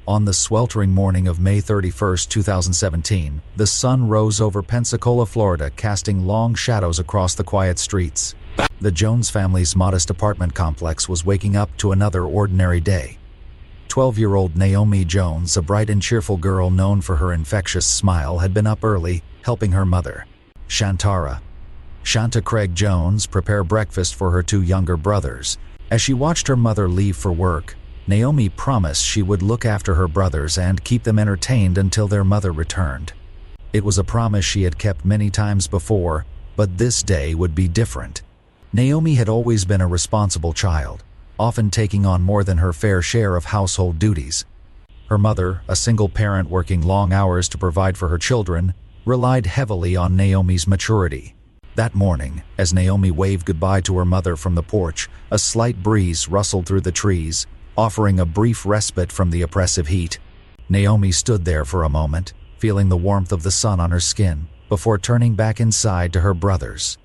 On the sweltering morning of May 31st, 2017, the sun rose over Pensacola, Florida, casting long shadows across the quiet streets. The Jones family's modest apartment complex was waking up to another ordinary day. 12-year-old Naomi Jones, a bright and cheerful girl known for her infectious smile, had been up early, helping her mother, Shanta Craig Jones, prepare breakfast for her two younger brothers. As she watched her mother leave for work, Naomi promised she would look after her brothers and keep them entertained until their mother returned. It was a promise she had kept many times before, but this day would be different. Naomi had always been a responsible child, often taking on more than her fair share of household duties. Her mother, a single parent working long hours to provide for her children, relied heavily on Naomi's maturity. That morning, as Naomi waved goodbye to her mother from the porch, a slight breeze rustled through the trees, offering a brief respite from the oppressive heat. Naomi stood there for a moment, feeling the warmth of the sun on her skin, before turning back inside to her brothers.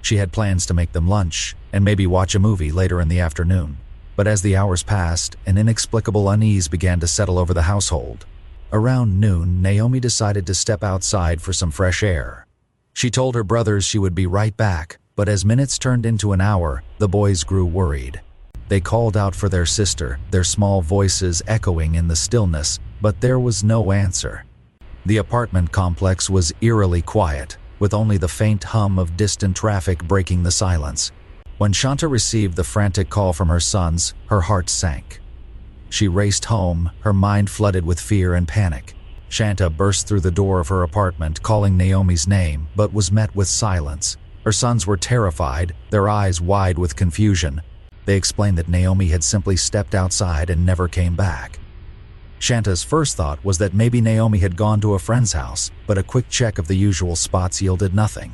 She had plans to make them lunch, and maybe watch a movie later in the afternoon. But as the hours passed, an inexplicable unease began to settle over the household. Around noon, Naomi decided to step outside for some fresh air. She told her brothers she would be right back, but as minutes turned into an hour, the boys grew worried. They called out for their sister, their small voices echoing in the stillness, but there was no answer. The apartment complex was eerily quiet, with only the faint hum of distant traffic breaking the silence. When Shanta received the frantic call from her sons, her heart sank. She raced home, her mind flooded with fear and panic. Shanta burst through the door of her apartment, calling Naomi's name, but was met with silence. Her sons were terrified, their eyes wide with confusion. They explained that Naomi had simply stepped outside and never came back. Shanta's first thought was that maybe Naomi had gone to a friend's house, but a quick check of the usual spots yielded nothing.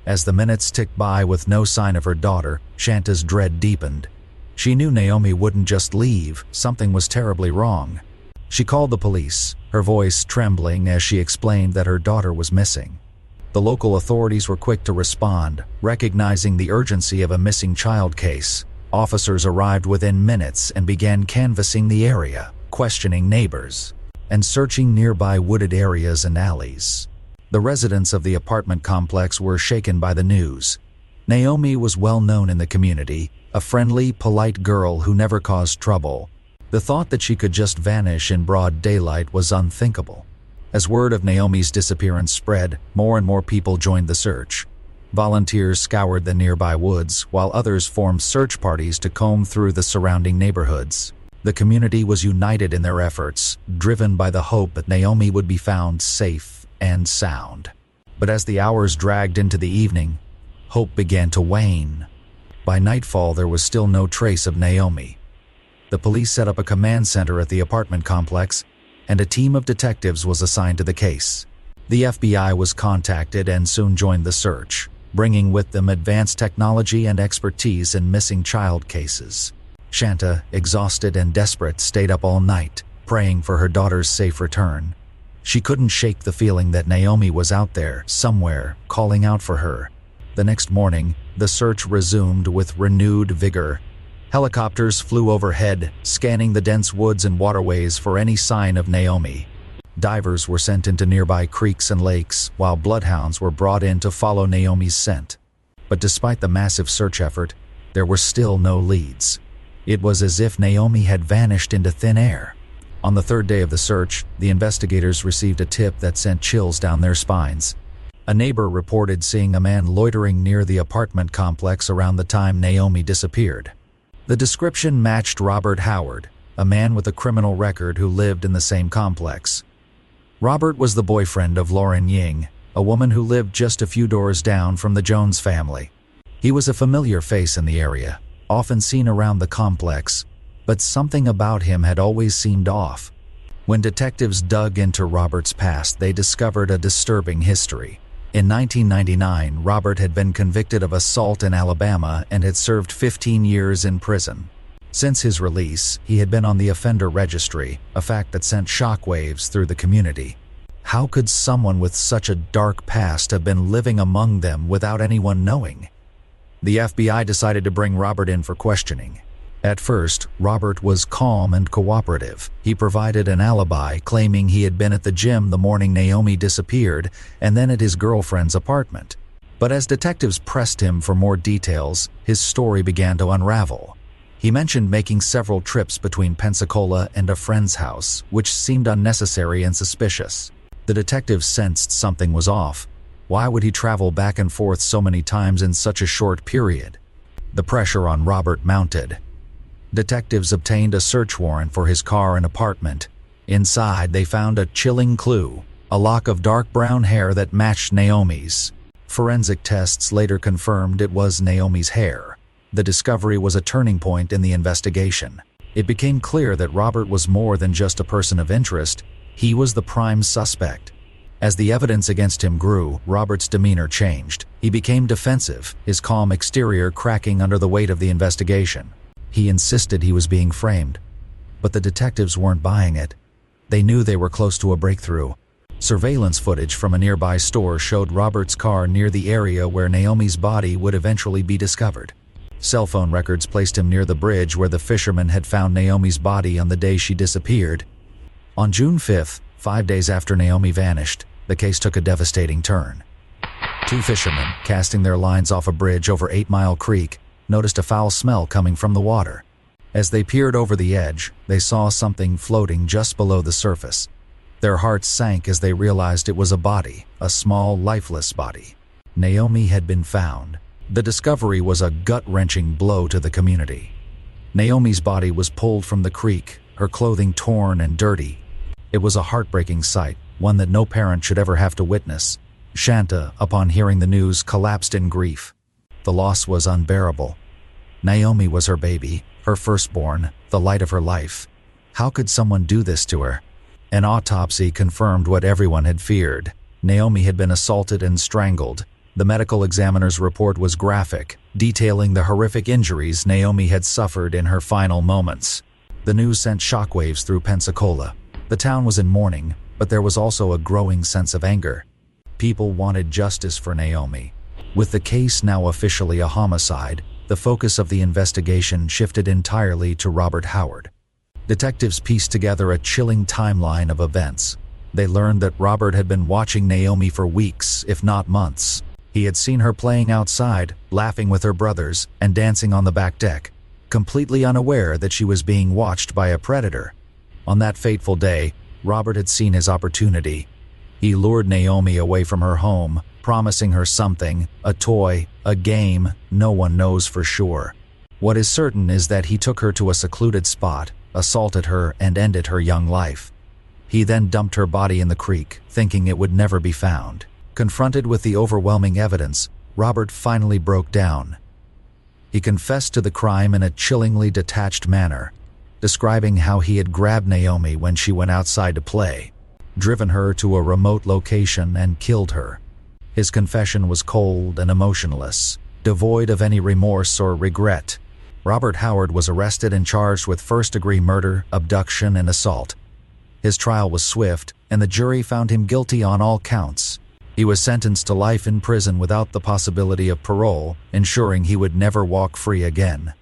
As the minutes ticked by with no sign of her daughter, Shanta's dread deepened. She knew Naomi wouldn't just leave, something was terribly wrong. She called the police, her voice trembling as she explained that her daughter was missing. The local authorities were quick to respond, recognizing the urgency of a missing child case. Officers arrived within minutes and began canvassing the area, questioning neighbors, and searching nearby wooded areas and alleys. The residents of the apartment complex were shaken by the news. Naomi was well known in the community, a friendly, polite girl who never caused trouble. The thought that she could just vanish in broad daylight was unthinkable. As word of Naomi's disappearance spread, more and more people joined the search. Volunteers scoured the nearby woods, while others formed search parties to comb through the surrounding neighborhoods. The community was united in their efforts, driven by the hope that Naomi would be found safe and sound. But as the hours dragged into the evening, hope began to wane. By nightfall, there was still no trace of Naomi. The police set up a command center at the apartment complex, and a team of detectives was assigned to the case. The FBI was contacted and soon joined the search, bringing with them advanced technology and expertise in missing child cases. Shanta, exhausted and desperate, stayed up all night, praying for her daughter's safe return. She couldn't shake the feeling that Naomi was out there, somewhere, calling out for her. The next morning, the search resumed with renewed vigor. Helicopters flew overhead, scanning the dense woods and waterways for any sign of Naomi. Divers were sent into nearby creeks and lakes, while bloodhounds were brought in to follow Naomi's scent. But despite the massive search effort, there were still no leads. It was as if Naomi had vanished into thin air. On the third day of the search, the investigators received a tip that sent chills down their spines. A neighbor reported seeing a man loitering near the apartment complex around the time Naomi disappeared. The description matched Robert Howard, a man with a criminal record who lived in the same complex. Robert was the boyfriend of Lauren Ying, a woman who lived just a few doors down from the Jones family. He was a familiar face in the area, often seen around the complex, but something about him had always seemed off. When detectives dug into Robert's past, they discovered a disturbing history. In 1999, Robert had been convicted of assault in Alabama and had served 15 years in prison. Since his release, he had been on the offender registry, a fact that sent shockwaves through the community. How could someone with such a dark past have been living among them without anyone knowing? The FBI decided to bring Robert in for questioning. At first, Robert was calm and cooperative. He provided an alibi, claiming he had been at the gym the morning Naomi disappeared and then at his girlfriend's apartment. But as detectives pressed him for more details, his story began to unravel. He mentioned making several trips between Pensacola and a friend's house, which seemed unnecessary and suspicious. The detectives sensed something was off. Why would he travel back and forth so many times in such a short period? The pressure on Robert mounted. Detectives obtained a search warrant for his car and apartment. Inside, they found a chilling clue, a lock of dark brown hair that matched Naomi's. Forensic tests later confirmed it was Naomi's hair. The discovery was a turning point in the investigation. It became clear that Robert was more than just a person of interest. He was the prime suspect. As the evidence against him grew, Robert's demeanor changed. He became defensive, his calm exterior cracking under the weight of the investigation. He insisted he was being framed. But the detectives weren't buying it. They knew they were close to a breakthrough. Surveillance footage from a nearby store showed Robert's car near the area where Naomi's body would eventually be discovered. Cell phone records placed him near the bridge where the fisherman had found Naomi's body on the day she disappeared. On June 5th, 5 days after Naomi vanished, the case took a devastating turn. Two fishermen, casting their lines off a bridge over 8 Mile Creek, noticed a foul smell coming from the water. As they peered over the edge, they saw something floating just below the surface. Their hearts sank as they realized it was a body, a small, lifeless body. Naomi had been found. The discovery was a gut-wrenching blow to the community. Naomi's body was pulled from the creek, her clothing torn and dirty. It was a heartbreaking sight, one that no parent should ever have to witness. Shanta, upon hearing the news, collapsed in grief. The loss was unbearable. Naomi was her baby, her firstborn, the light of her life. How could someone do this to her? An autopsy confirmed what everyone had feared. Naomi had been assaulted and strangled. The medical examiner's report was graphic, detailing the horrific injuries Naomi had suffered in her final moments. The news sent shockwaves through Pensacola. The town was in mourning, but there was also a growing sense of anger. People wanted justice for Naomi. With the case now officially a homicide, the focus of the investigation shifted entirely to Robert Howard. Detectives pieced together a chilling timeline of events. They learned that Robert had been watching Naomi for weeks, if not months. He had seen her playing outside, laughing with her brothers, and dancing on the back deck, completely unaware that she was being watched by a predator. On that fateful day, Robert had seen his opportunity. He lured Naomi away from her home, promising her something, a toy, a game, no one knows for sure. What is certain is that he took her to a secluded spot, assaulted her, and ended her young life. He then dumped her body in the creek, thinking it would never be found. Confronted with the overwhelming evidence, Robert finally broke down. He confessed to the crime in a chillingly detached manner, describing how he had grabbed Naomi when she went outside to play, driven her to a remote location, and killed her. His confession was cold and emotionless, devoid of any remorse or regret. Robert Howard was arrested and charged with first-degree murder, abduction, and assault. His trial was swift, and the jury found him guilty on all counts. He was sentenced to life in prison without the possibility of parole, ensuring he would never walk free again.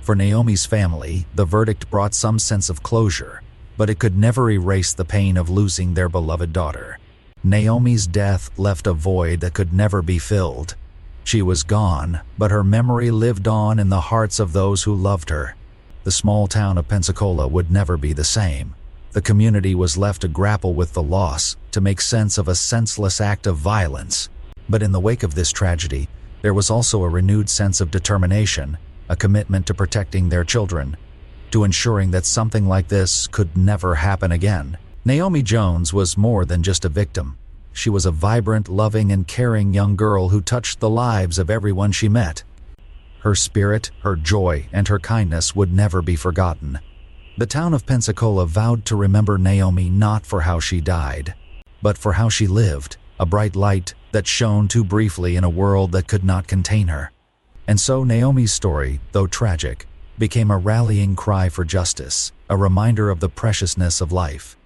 For Naomi's family, the verdict brought some sense of closure, but it could never erase the pain of losing their beloved daughter. Naomi's death left a void that could never be filled. She was gone, but her memory lived on in the hearts of those who loved her. The small town of Pensacola would never be the same. The community was left to grapple with the loss, to make sense of a senseless act of violence. But in the wake of this tragedy, there was also a renewed sense of determination, a commitment to protecting their children, to ensuring that something like this could never happen again. Naomi Jones was more than just a victim. She was a vibrant, loving, and caring young girl who touched the lives of everyone she met. Her spirit, her joy, and her kindness would never be forgotten. The town of Pensacola vowed to remember Naomi not for how she died, but for how she lived, a bright light that shone too briefly in a world that could not contain her. And so Naomi's story, though tragic, became a rallying cry for justice, a reminder of the preciousness of life.